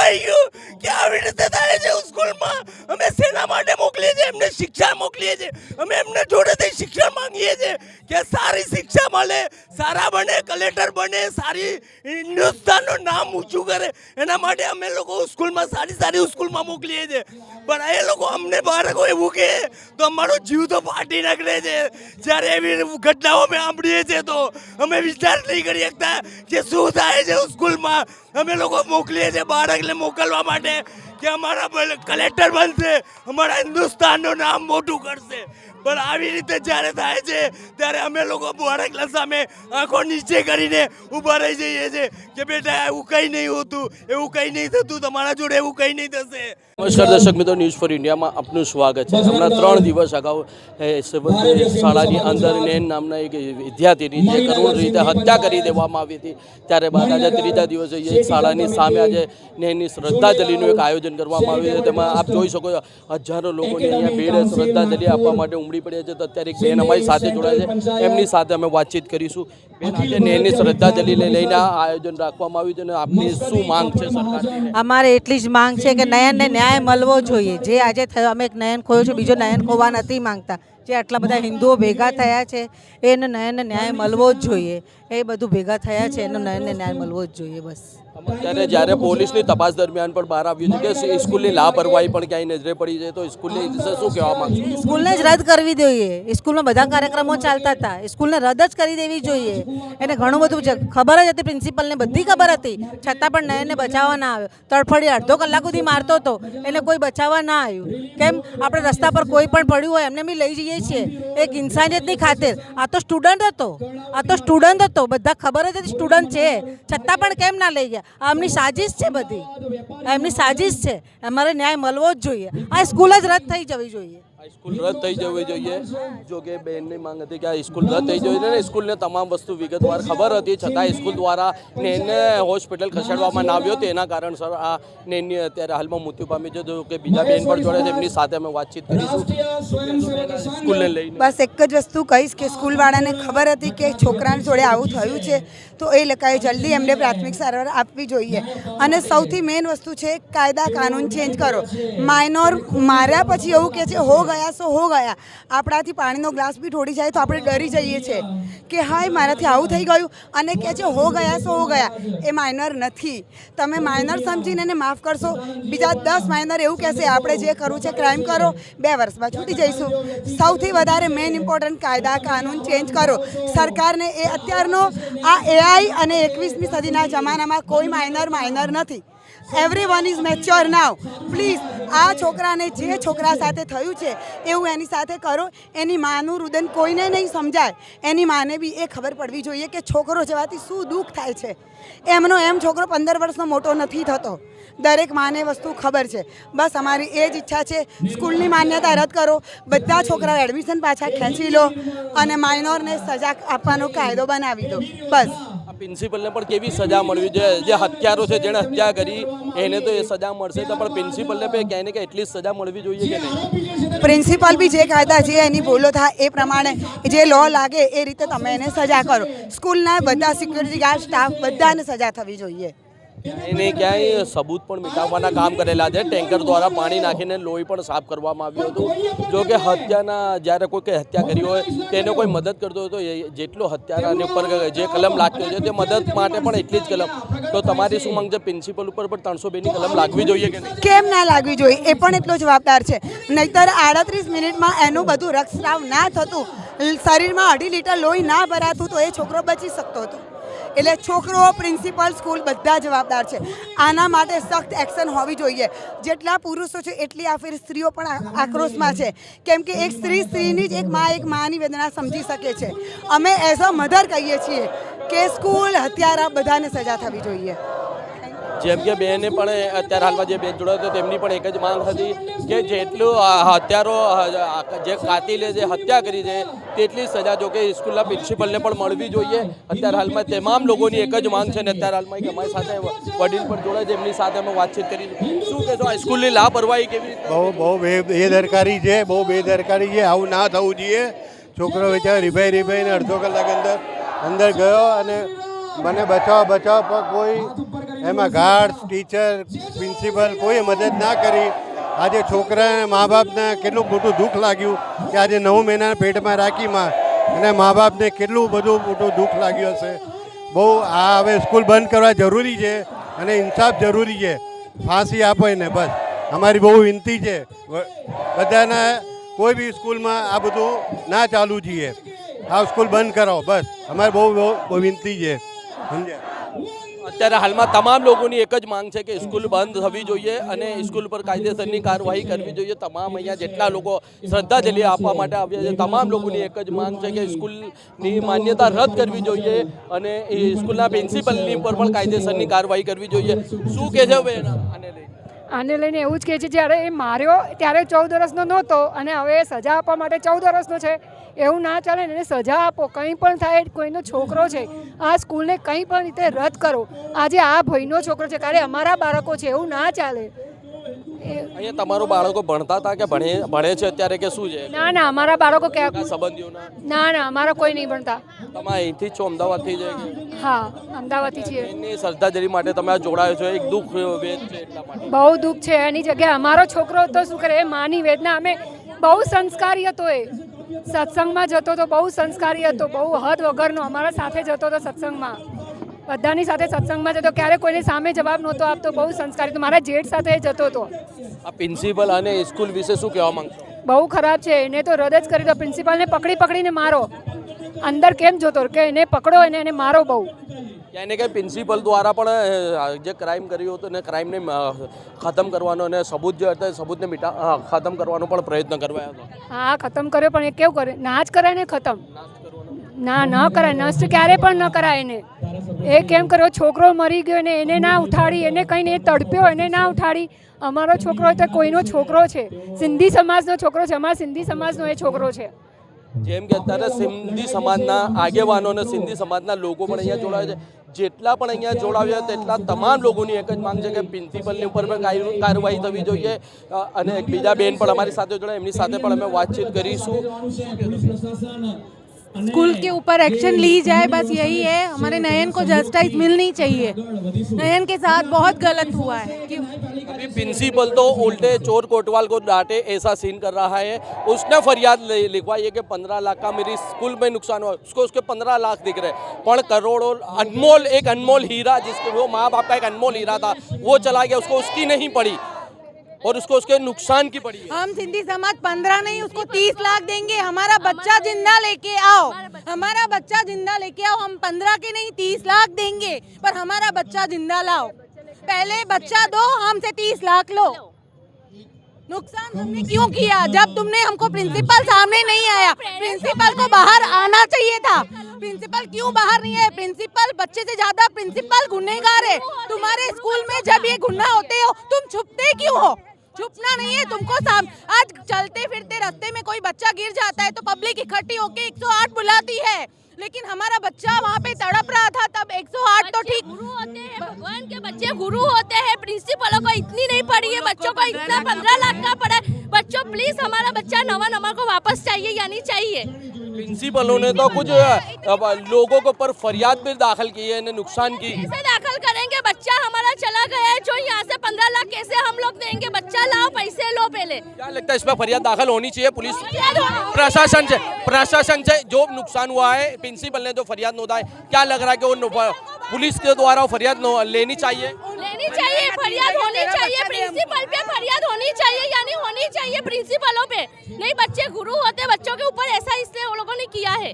ખોવાઈ ગયું કે આવી રીતે થાય છે સ્કૂલમાં. અમે શેના માટે મોકલીએ છીએ? એમને શિક્ષા મોકલીએ છીએ. અમે એમને જોડેથી શિક્ષણ માંગીએ છીએ કે સારી શિક્ષા મળે, સારા બને, કલેક્ટર બને, સારી હિન્દુસ્તાનનું નામ ઊંચું કરે. એના માટે અમે લોકો સ્કૂલમાં સારી સ્કૂલમાં મોકલીએ છીએ. પણ એ લોકો અમને બાળકો એવું કહે તો અમારો જીવ તો ફાટી નાખે છે. જ્યારે એવી ઘટનાઓ અમે સાંભળીએ છીએ તો અમે વિચાર નહીં કરી શકતા કે શું થાય છે સ્કૂલમાં. અમે લોકો મોકલીએ છીએ બાળકને મોકલવા માટે કે અમારા કલેક્ટર બનશે, અમારા હિન્દુસ્તાનનું નામ મોટું કરશે. પણ આવી રીતે જ્યારે થાય છે ત્યારે અમે લોકો બાળકના સામે આંખો નીચે કરીને ઊભા રહી જઈએ છીએ કે બેટા એવું કંઈ નહીં હોતું, એવું કંઈ નહીં થતું, તમારા જોડે એવું કંઈ નહીં થશે. નમસ્કાર દર્શક મિત્રો, ન્યૂઝ ફોર ઇન્ડિયામાં આપનું સ્વાગત છે. હમણાં 3 દિવસ અગાઉ શાળાની અંદર નેન નામના એક વિદ્યાર્થીની જે કરુણ રીતે હત્યા કરી દેવામાં આવી હતી, ત્યારે બાદ આજે ત્રીજા દિવસે એક શાળાની સામે આજે નેનની શ્રદ્ધાંજલિનું એક આયોજન કરવામાં આવ્યું છે. તેમાં આપ જોઈ શકો હજારો લોકોની અહીંયા ભીડ શ્રદ્ધાંજલિ આપવા માટે ઉમટી પડ્યા છે. તો અત્યારે એક બેન અમારી સાથે જોડાયા છે, એમની સાથે અમે વાતચીત કરીશું. બેન, આજે નેનની શ્રદ્ધાંજલિ લઈને આ આયોજન રાખવામાં આવ્યું છે અને આપની શું માંગ છે સરકારની? અમારે એટલી જ માંગ છે કે નયનને ન્યાય મળવો જોઈએ. જે આજે થયો, અમે એક નયન ખોયો છે, બીજો નયન ખોવા નથી માંગતા. જે આટલા બધા હિન્દુઓ ભેગા થયા છે એને નયનને ન્યાય મળવો જ જોઈએ. એ બધું ભેગા થયા છે, એનો નયનને ન્યાય મળવો જ જોઈએ. બસ અત્યારે જ્યારે પોલીસની તપાસ દરમિયાન પણ બહાર આવ્યું છે કે સ્કૂલની લાપરવાહી પણ ક્યાંય નજરે પડી છે, તો સ્કૂલની વિશે શું કહેવા માંગશો? સ્કૂલને જ રદ કરવી જોઈએ. સ્કૂલમાં બધા કાર્યક્રમો ચાલતા હતા, સ્કૂલને રદ જ કરી દેવી જોઈએ. એને ઘણું બધું ખબર જ હતી, પ્રિન્સિપલને બધી ખબર હતી, છતાં પણ નયનને બચાવવા ના આવ્યો. તડફડી અડધો કલાક સુધી મારતો હતો, એને કોઈ બચાવવા ના આવ્યું. કેમ? આપણે રસ્તા પર કોઈ પણ પડ્યું હોય એમને બી લઈ જઈએ છીએ એક ઇન્સાનિયતની ખાતર. આ તો સ્ટુડન્ટ હતો, બધા ખબર જ હતી સ્ટુડન્ટ છે, છતાં પણ કેમ ના લઈ ગયા? આમની સાજિશ છે, બધી એમની સાજિશ છે. અમારે ન્યાય મળવો જ જોઈએ. આ સ્કૂલ જ રદ થઈ જવી જોઈએ. સ્કૂલ રદ થઈ જવી જોઈએ. જો કે બેનની માંગ હતી કે આ સ્કૂલ રદ થઈ જવી જોઈએ. સ્કૂલને તમામ વસ્તુ વિગતવાર ખબર હતી, છતાં સ્કૂલ દ્વારા નેનને હોસ્પિટલ ખસેડવામાં ના આવ્યો. તેના કારણસર આ નેનની અત્યારે હાલમાં મૃત્યુ પામી છે. જો કે બીજા બેન પણ જોડે છે, એમની સાથે અમે વાતચીત કરીશું સ્કૂલને લઈને. બસ એક જ વસ્તુ કહીશ કે સ્કૂલવાળાને ખબર હતી કે છોકરાની જોડે આવું થયું છે, તો એ લોકોએ જલ્દી એમને પ્રાથમિક સારવાર આપવી જોઈએ. અને સૌથી મેઇન વસ્તુ છે કાયદા કાનૂન ચેન્જ કરો. માઇનોર માર્યા પછી એવું કહે છે હો ગયા સો હો ગયા. આપણાથી પાણીનો ગ્લાસ બી ઢોળી જાય તો આપણે ડરી જઈએ છીએ કે હાય મારાથી આવું થઈ ગયું, અને કહે છે હો ગયા સો હો ગયા. એ માઇનર નથી. તમે માઇનર સમજીને એને માફ કરશો, બીજા 10 માઇનર એવું કહેશે આપણે જે કરવું છે ક્રાઇમ કરો, 2 વર્ષમાં છૂટી જઈશું. સૌથી વધારે મેઇન ઇમ્પોર્ટન્ટ કાયદા કાનૂન ચેન્જ કરો. સરકારને એ અત્યારનો આ AI અને 21મી સદીના જમાનામાં કોઈ માઇનર નથી. Everyone is mature now. Please આ છોકરાને જે છોકરા સાથે થયું છે એવું એની સાથે કરો. એની માનું રુદન કોઈને નહીં સમજાય. એની માને બી એ ખબર પડવી જોઈએ કે છોકરો જવાથી શું દુઃખ થાય છે. એમનો એમ છોકરો 15 વર્ષનો મોટો નથી થતો. દરેક માને વસ્તુ ખબર છે. બસ અમારી એ જ ઈચ્છા છે, સ્કૂલની માન્યતા રદ કરો, બધા છોકરાઓ એડમિશન પાછા ખેંચી લો અને માઇનોરને સજા આપવાનો કાયદો બનાવી દો. બસ પ્રિન્સિપલને પણ કેવી સજા મળવી જોઈએ? જે હત્યારો છે, જેણે હત્યા કરી એને તો એ સજા મળશે, તો પણ પ્રિન્સિપલને પણ ક્યાંય ને ક્યાંય એટલી સજા મળવી જોઈએ કે નહીં? પ્રિન્સિપલ બી જે કાયદા જે એની ભૂલો થાય એ પ્રમાણે જે લો લાગે એ રીતે તમે એને સજા કરો. સ્કૂલના બધા સિક્યુરિટી ગાર્ડ સ્ટાફ બધાને સજા થવી જોઈએ. એને ક્યાંય સબૂત પણ મિટાવવાના કામ કરેલા છે. ટેન્કર દ્વારા પાણી નાખીને લોહી પણ સાફ કરવામાં આવ્યું હતું. જો કે હત્યાના જ્યારે કોઈ હત્યા કરી હોય તેને કોઈ મદદ કરતો હોય તો જેટલો હત્યારાની ઉપર જે કલમ લાગતી હોય છે તે મદદ માટે પણ એટલી જ કલમ. તો તમારી શું માંગ છે? પ્રિન્સિપલ ઉપર પણ 302ની કલમ લાગવી જોઈએ કે નહીં? કેમ ના લાગવી જોઈએ? એ પણ એટલો જવાબદાર છે. નહીંતર 38 મિનિટમાં એનું બધું રક્તસ્રાવ ના થતું, શરીરમાં 2.5 લીટર લોહી ના ભરાતું, તો એ છોકરો બચી શકતો હતો. એટલે છોકરો, પ્રિન્સિપલ, સ્કૂલ બધા જવાબદાર છે. આના માટે સખ્ત એક્શન હોવી જોઈએ. જેટલા પુરુષો છે એટલી આ ફેર સ્ત્રીઓ પણ આક્રોશમાં છે. કેમ કે એક સ્ત્રીની જ એક માની વેદના સમજી શકે છે. અમે એઝ અ મધર કહીએ છીએ કે સ્કૂલ, હત્યારા બધાને સજા થવી જોઈએ. જેમ કે બેને પણ અત્યારે હાલમાં જે બેન જોડાયો હતો તેમની પણ એક જ માંગ હતી કે જેટલું હત્યારો જે કાતિલે જે હત્યા કરી છે તેટલી સજા જો કે સ્કૂલના પ્રિન્સિપલને પણ મળવી જોઈએ. અત્યારે હાલમાં તમામ લોકોની એક જ માંગ છે. ને અત્યારે હાલમાં એક અમારી સાથે વડીલ પણ જોડાય છે, એમની સાથે અમે વાતચીત કરી. શું કહેશો આ સ્કૂલની લાપરવાહી કેવી? બહુ બેદરકારી છે, બહુ બેદરકારી છે. આવું ના થવું જોઈએ. છોકરો બિચારો રીભાઈને અડધો કલાક અંદર ગયો અને મને બચાવ પણ કોઈ એમાં ગાર્ડ્સ ટીચર પ્રિન્સિપલ કોઈ મદદ ના કરી. આજે છોકરાને મા બાપને કેટલું મોટું દુઃખ લાગ્યું કે આજે 9 મહિના પેટમાં રાખીમાં અને મા બાપને કેટલું બધું મોટું દુઃખ લાગ્યું હશે. બહુ આ હવે સ્કૂલ બંધ કરવા જરૂરી છે અને ઇન્સાફ જરૂરી છે. ફાંસી આપો એને, બસ અમારી બહુ વિનંતી છે બધાના. કોઈ બી સ્કૂલમાં આ બધું ના ચાલુ જોઈએ. આ સ્કૂલ બંધ કરાવો, બસ અમારી બહુ વિનંતી છે. સમજ્યા? અત્યારે હાલમાં તમામ લોકોની એક જ માંગ છે કે સ્કૂલ બંધ થવી જોઈએ અને સ્કૂલ પર કાયદેસરની કાર્યવાહી કરવી જોઈએ. તમામ અહીંયા જેટલા લોકો શ્રદ્ધાંજલિ આપવા માટે આવ્યા છે તમામ લોકોની એક જ માંગ છે કે સ્કૂલની માન્યતા રદ કરવી જોઈએ અને એ સ્કૂલના પ્રિન્સિપલની પર પણ કાયદેસરની કાર્યવાહી કરવી જોઈએ. શું કહે છે બેન આને લઈને? આને લઈને એવું જ કહે છે, જ્યારે એ માર્યો ત્યારે 14 વર્ષનો નહોતો અને હવે સજા આપવા માટે 14 વર્ષનો છે. એવું ના ચાલે ને, એને સજા આપો. કંઈ પણ થાય, કોઈનો છોકરો છે, આ સ્કૂલને કંઈ પણ રીતે રદ કરો. આજે આ ભાઈનો છોકરો છે, કારણ અમારા બાળકો છે, એવું ના ચાલે. અહીંયા તમારો બાળકો ભણતા હતા કે ભણે છે અત્યારે કે શું છે? ના ના, અમારા બાળકો ક્યાં સંબંધીઓના? ના ના, અમારા કોઈ નહીં ભણતા. તમે અહીંથી જ છો, અમદાવાદથી જ? હા, અમદાવાદથી છીએ. એની શ્રદ્ધાંજલિ માટે તમે આ જોડાયો છો, એક દુઃખ વેદ છે એટલા માટે. બહુ દુઃખ છે. એની જગ્યાએ અમારો છોકરો તો શું કરે, એ માની વેદના. અમે બહુ સંસ્કારી હતો, એ સત્સંગમાં જતો તો બહુ સંસ્કારી હતો, બહુ હદ વગરનો. અમારા સાથે જતો હતો સત્સંગમાં, બધાની સાથે સત્સંગમાં જતો, ક્યારે કોઈની સામે જવાબ નહોતો આપતો, બહુ સંસ્કારી. તો મારા જેઠ સાથે જતો હતો. આ પ્રિન્સિપલ અને સ્કૂલ વિશે શું કહેવા માંગશો? બહુ ખરાબ છે. એને તો રદ જ કરી દો. પ્રિન્સિપાલને પકડીને મારો. અંદર કેમ જોતો કે એને પકડો અને એને મારો બહુ. यानी कि प्रिंसिपल द्वारा પણ જે ક્રાઇમ કર્યો હતો ને ક્રાઇમને ખતમ કરવાનો અને સબૂત જે હતા સબૂતને ખતમ કરવાનો પણ પ્રયત્ન કરવાયો હતો. હા, ખતમ કર્યો, પણ એ કેવું કરે? ના જ કરાય ને ખતમ. ના, ન કરાય. નષ્ટ ક્યારે પણ ન કરાય એને. એ કેમ કર્યો? છોકરો મરી ગયો ને એને ના ઉઠાડી, એને કંઈને એ તડપ્યો, એને ના ઉઠાડી. અમારો છોકરો તો કોઈનો છોકરો છે, સિંધી સમાજનો છોકરો છે, અમારા સિંધી સમાજનો એ છોકરો છે. જેમ કે અત્યારે સિંધી સમાજના આગેવાનો અને સિંધી સમાજના લોકો પણ અહીંયા જોડાયા છે. જેટલા પણ અહીંયા જોડાવ્યા તેટલા તમામ લોકોની એક જ માંગ છે કે પ્રિન્સિપલની ઉપર પણ કાર્યવાહી થવી જોઈએ. અને એક બીજા બેન પણ અમારી સાથે જોડાયા, એમની સાથે પણ અમે વાતચીત કરીશું. स्कूल के ऊपर एक्शन ली जाए, बस यही है. हमारे नयन को जस्टिस मिलनी चाहिए. नयन के साथ बहुत गलत हुआ है. अभी प्रिंसिपल तो उल्टे चोर कोतवाल को डांटे ऐसा सीन कर रहा है. उसने फरियाद लिखवाई है कि 15 लाख का मेरी स्कूल में नुकसान हुआ. उसको उसके 15 लाख दिख रहे हैं, पर करोड़ों एक अनमोल हीरा, जिसके वो माँ बाप का एक अनमोल हीरा था, वो चला गया. उसको उसकी नहीं पड़ी और उसको उसके नुकसान की पड़ी है. हम सिंधी समाज 15 नहीं, उसको 30 लाख देंगे. हमारा बच्चा जिंदा लेके आओ, हमारा बच्चा जिंदा लेके आओ. हम 15 के नहीं 30 लाख देंगे, पर हमारा बच्चा जिंदा लाओ. पहले बच्चा दो, हमसे 30 लाख लो. नुकसान हमने क्यों किया? जब तुमने हमको प्रिंसिपल सामने नहीं आया, प्रिंसिपल को बाहर आना चाहिए था. प्रिंसिपल क्यों बाहर नहीं है? प्रिंसिपल बच्चे से ज्यादा प्रिंसिपल गुनहगार है. तुम्हारे स्कूल में जब ये गुनाह होते हो, तुम छुपते क्यों हो? छुपना नहीं है तुमको. आज चलते फिरते रास्ते में कोई बच्चा गिर जाता है तो पब्लिक इकट्ठी होके 108 बुलाती है, लेकिन हमारा बच्चा वहाँ पे तड़प रहा था तब 108 तो ठीक. गुरु होते हैं, भगवान के बच्चे गुरु होते हैं. प्रिंसिपलों को इतनी नहीं पड़ी है, बच्चों को इतना 15 लाख का पड़ा है. बच्चों प्लीज हमारा बच्चा नवा नंबर को वापस चाहिए या नहीं चाहिए. प्रिंसिपलों ने तो कुछ लोगों के ऊपर फरियाद भी दाखिल की है नुकसान की. कैसे दाखिल करेंगे? बच्चा हमारा चला गया है, जो यहाँ से 15 लाख कैसे हम लोग देंगे? बच्चा लाओ, पैसे लो पहले. क्या लगता है इसमें फरियाद दाखिल होनी चाहिए? पुलिस प्रशासन से जो नुकसान हुआ है, प्रिंसिपल ने जो फरियाद नोंधाई, क्या लग रहा है कि वो पुलिस के द्वारा फरियाद लेनी चाहिए? लेनी चाहिए, फरियाद होनी चाहिए. प्रिंसिपल पे फरियाद होनी चाहिए, यानी होनी चाहिए प्रिंसिपलों पे. नहीं, बच्चे गुरु होते, बच्चों के ऊपर ऐसा इसलिए वो लोगों ने किया है.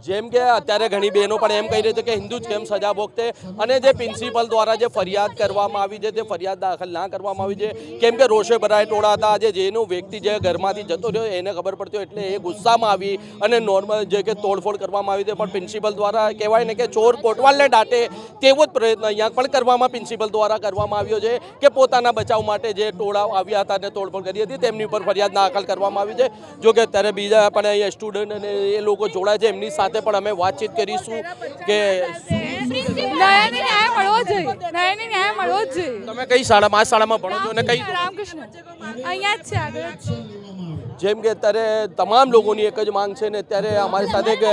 જેમ કે અત્યારે ઘણી બહેનો પણ એમ કહી રહી છે કે હિન્દુ જ કેમ સજા ભોગતે, અને જે પ્રિન્સિપલ દ્વારા જે ફરિયાદ કરવામાં આવી છે તે ફરિયાદ દાખલ ના કરવામાં આવી છે. કેમ કે રોષે ભરાય ટોળા હતા. આજે જેનો વ્યક્તિ જે ઘરમાંથી જતો રહ્યો એને ખબર પડતી એટલે એ ગુસ્સામાં આવી અને નોર્મલ જે કે તોડફોડ કરવામાં આવી છે. પણ પ્રિન્સિપલ દ્વારા કહેવાય ને કે ચોર કોટવાલને દાટે તેવો જ પ્રયત્ન અહીંયા પણ કરવામાં પ્રિન્સિપલ દ્વારા કરવામાં આવ્યો છે કે પોતાના બચાવ માટે જે ટોળા આવ્યા હતા અને તોડફોડ કરી હતી તેમની ઉપર ફરિયાદ દાખલ કરવામાં આવી છે. જો કે અત્યારે બીજા પણ અહીંયા સ્ટુડન્ટ અને એ લોકો જોડાય છે, એમની સાથે પણ અમે વાતચીત કરીશું કે નયનને ન્યાય મળવો જોઈએ. નયનને ન્યાય મળવો જોઈએ. તમે કઈ શાળામાં આ શાળામાં ભણો છો અને કઈ રામકૃષ્ણ અહીંયા જ છે, આગળ જ છે. જેમ કે અત્યારે તમામ લોકોની એક જ માંગ છે ને અત્યારે અમારી સાથે એક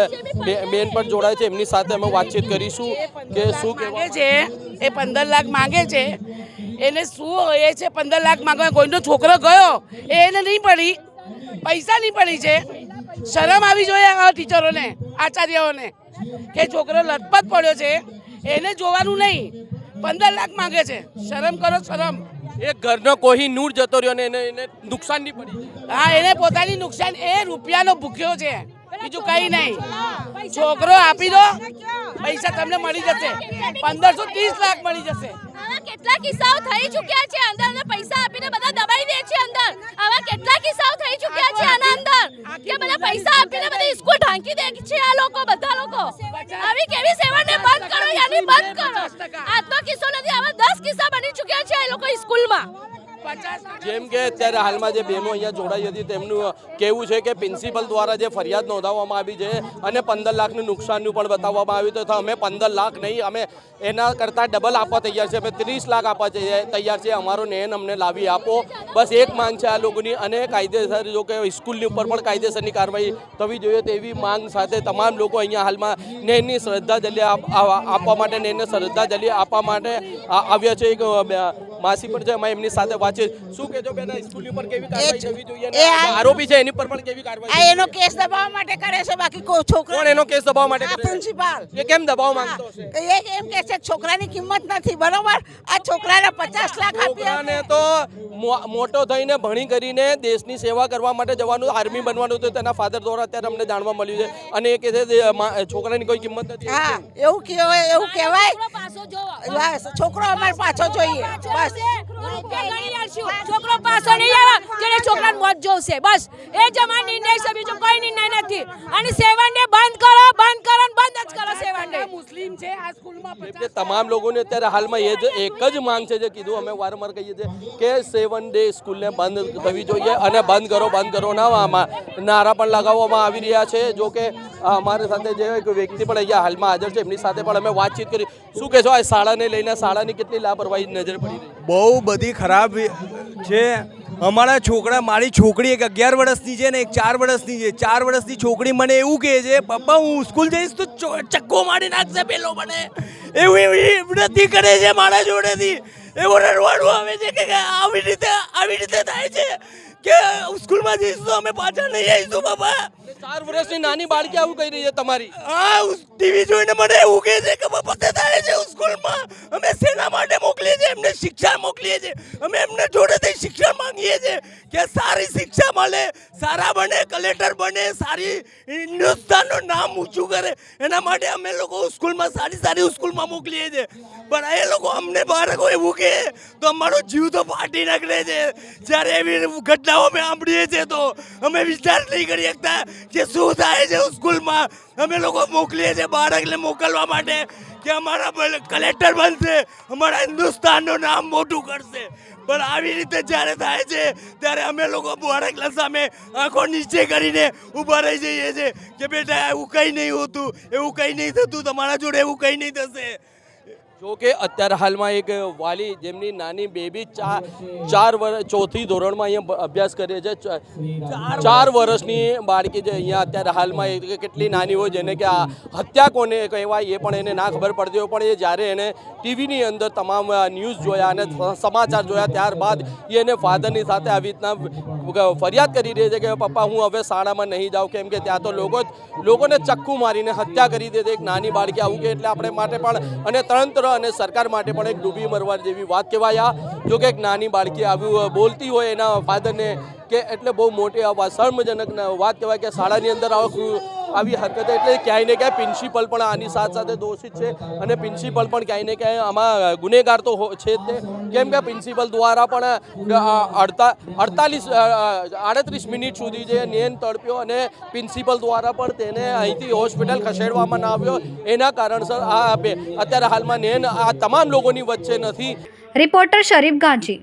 બેન પણ જોડાય છે, એમની સાથે અમે વાતચીત કરીશું કે શું કહેવા છે. એ 15 લાખ માંગે છે, એને શું એ છે 15 લાખ માંગવા? કોઈનો છોકરો ગયો એને નહીં પડી, પૈસા નહીં પડી છે. શરમ આવી જોઈએ આ ટીચરોને, આચાર્યોને કે છોકરો લથપથ પડ્યો છે એને જોવાનું નહીં, 15 લાખ માંગે છે. શરમ કરો, શરમ. એક ઘરનો કોઈ નૂર જતો રહ્યો ને એને નુકસાન નહીં પડી. હા, એને પોતાની નુકસાન, એ રૂપિયાનો ભૂખ્યો છે, બીજું કંઈ નહીં. છોકરો આપી દો, પૈસા તમને મળી જશે, 1530 લાખ મળી જશે. આવા કેટલા કિસ્સાઓ થઈ ચૂક્યા છે અંદર, અને પૈસા આપીને બધા દબાઈ દે છે અંદર. આવા કેટલા કિસ્સાઓ થઈ ચૂક્યા છે આના અંદર કે બધા પૈસા આપીને બધી સ્કૂલ ઢાંકી દે છે આ લોકો, બધા લોકો. આવી કેવી સેવાને બંધ કરો, યાની બંધ કરો. આજનો કિસ્સો નથી, આવા 10 કિસ્સા બની ચૂક્યા છે આ લોકો સ્કૂલમાં. જેમ કે અત્યારે હાલમાં જે બહેનો અહીંયા જોડાઈ હતી તેમનું કહેવું છે કે પ્રિન્સિપલ દ્વારા જે ફરિયાદ નોંધાવવામાં આવી છે અને 15 લાખનું નુકસાનનું પણ બતાવવામાં આવ્યું, તો અમે 15 લાખ નહીં, અમે એના કરતાં ડબલ આપવા તૈયાર છે, અમે 30 લાખ આપવા તૈયાર છે. અમારો નેન અમને લાવી આપો, બસ એક માંગ છે આ લોકોની. અને કાયદેસર જો કે સ્કૂલની ઉપર પણ કાયદેસરની કાર્યવાહી થવી જોઈએ તેવી માંગ સાથે તમામ લોકો અહીંયા હાલમાં નેનની શ્રદ્ધાંજલિ આપવા માટે, નેનને શ્રદ્ધાંજલિ આપવા માટે આવ્યા છે. એક માસી પણ છે, અમે એમની સાથે વાતચીત. શું કહેજો બેન, સ્કૂલની ઉપર કેવી કાર્યવાહી થવી જોઈએ? આરોપી છે એની પર પણ કેવી કાર્યવાહી? એનો કેસ દબાવવા માટે કરે છે, બાકી કોઈ છોકરો. કોણ એનો કેસ દબાવવા માટે કરે છે? પ્રિન્સિપાલ. એ કેમ દબાવ માંગતો હશે? એ એમ કહે છે છોકરાની કિંમત નથી, બરોબર? આ છોકરાને 50 લાખ આપ્યા. છોકરાને તો મોટો થઈને ભણી કરીને દેશની સેવા કરવા માટે જવાનું, આર્મી બનવાનું હતું, તેના ફાધર દ્વારા અત્યારે અમને જાણવા મળ્યું છે. અને એ કહે છે છોકરાની કોઈ કિંમત નથી. હા, એવું કહેવાય. છોકરો અમારે પાછો જોઈએ, બસ. છોકરો પાછો નહીં આવે, જેને છોકરાને મોત જોશે, બસ એ જ અમારો નિર્ણય છે, બીજો કોઈ નિર્ણય નથી. અને સેવન ડે બંધ કરો, બંધ કરો, બંધ જ કરો સેવન ડે. મુસ્લિમ છે આ સ્કૂલમાં. એટલે તમામ લોકોને અત્યારે હાલમાં એક જ માંગ છે, જે કીધું અમે વારંવાર કહીએ છીએ કે 7 ડે સ્કૂલને બંધ થવી જોઈએ અને બંધ કરો ના નારા પણ લગાવવામાં આવી રહ્યા છે. જો કે અમારી સાથે જે એક વ્યક્તિ પણ અહીંયા હાલમાં હાજર છે, એમની સાથે પણ અમે વાતચીત કરી. શું કહેશો આ શાળાને લઈને, શાળાની કેટલી લાપરવાહી નજર પડી રહી? બહુ બધી ખરાબ છે. અમારા છોકરા, મારી છોકરી એક 11 વર્ષની છે ને એક 4 વર્ષની છે. 4 વર્ષની છોકરી મને એવું કહે છે, પપ્પા હું સ્કૂલ જઈશ તો ચક્કો મારી નાખશે પેલો મને, એવું નથી કરે છે મારા જોડેથી. એવું રડવાનું આવે છે કે આવી રીતે થાય છે કે સ્કૂલમાં જઈશું તો અમે પાછા નહીં આવીશું બાબા. 4 વર્ષની નાની બાળકી આવું કહી રહી છે તમારી? હા, ટીવી જોઈને મને એવું કહે છે કે બાપા તે થાય છે સ્કૂલમાં, અમે શેના માટે મોકલીએ છીએ, એમને શિક્ષા મોકલીએ છીએ, અમે એમને જોડેથી શિક્ષણ માંગીએ છીએ કે સારી શિક્ષા મળે, સારા બને, કલેક્ટર બને, સારી હિન્દુસ્તાનનું નામ ઊંચું કરે, એના માટે અમે લોકો સ્કૂલમાં સારી સ્કૂલમાં મોકલીએ છીએ. પણ એ લોકો અમને બાળકો એવું કહે તો અમારો જીવ તો ફાટી નીકળે છે. જ્યારે એવી ઘટનાઓ અમે સાંભળીએ છીએ તો અમે વિચાર નહીં કરી શકતા કે શું થાય છે સ્કૂલમાં. અમે લોકો મોકલીએ છીએ બાળકને મોકલવા માટે કે અમારા કલેક્ટર બનશે, અમારા હિન્દુસ્તાનનું નામ મોટું કરશે. પણ આવી રીતે જ્યારે થાય છે ત્યારે અમે લોકો બાળકના સામે આંખો નીચે કરીને ઊભા રહી જઈએ છીએ કે બેટા એવું કંઈ નહીં હોતું, એવું કંઈ નહીં થતું, તમારા જોડે એવું કંઈ નહીં થશે. જો કે અત્યારે હાલમાં એક વાલી જેમની નાની બેબી 4 ધોરણમાં અહીંયા અભ્યાસ કરે છે, 4 વર્ષની બાળકી જે અહીંયા અત્યારે હાલમાં કેટલી નાની હોય, જેને કે આ હત્યા કોને કહેવાય એ પણ એને ના ખબર પડતી હોય. પણ એ જ્યારે એને ટીવીની અંદર તમામ ન્યૂઝ જોયા અને સમાચાર જોયા ત્યારબાદ એને ફાધરની સાથે આવી રીતના ફરિયાદ કરી રહી છે કે પપ્પા હું હવે શાળામાં નહીં જાઉં, કેમ કે ત્યાં તો લોકોને ચક્કુ મારીને હત્યા કરી દે એક નાની બાળકી આવું કે. એટલે આપણે માટે પણ અને તંત્ર અને સરકાર માટે પણ એક ડૂબી મરવા જેવી વાત કહેવાય. જો કે એક નાની બાળકી આવ્યું બોલતી હોય એના ફાધરને કે એટલે બહુ મોટી શર્મજનક વાત કહેવાય કે શાળાની અંદર આવી હરકત. એટલે ક્યાંય ને ક્યાંય પ્રિન્સિપલ પણ આની સાથે દોષિત છે અને પ્રિન્સિપલ પણ ક્યાંય ને ક્યાંય આમાં ગુનેગાર તો છે જ, કેમ કે પ્રિન્સિપલ દ્વારા પણ 38 મિનિટ સુધી જે નેન તડપ્યો અને પ્રિન્સિપલ દ્વારા પણ તેને અહીંથી હોસ્પિટલ ખસેડવામાં ના આવ્યો. એના કારણસર અત્યારે હાલમાં નેન આ તમામ લોકોની વચ્ચે નથી. રિપોર્ટર શરીફ ગાંચી.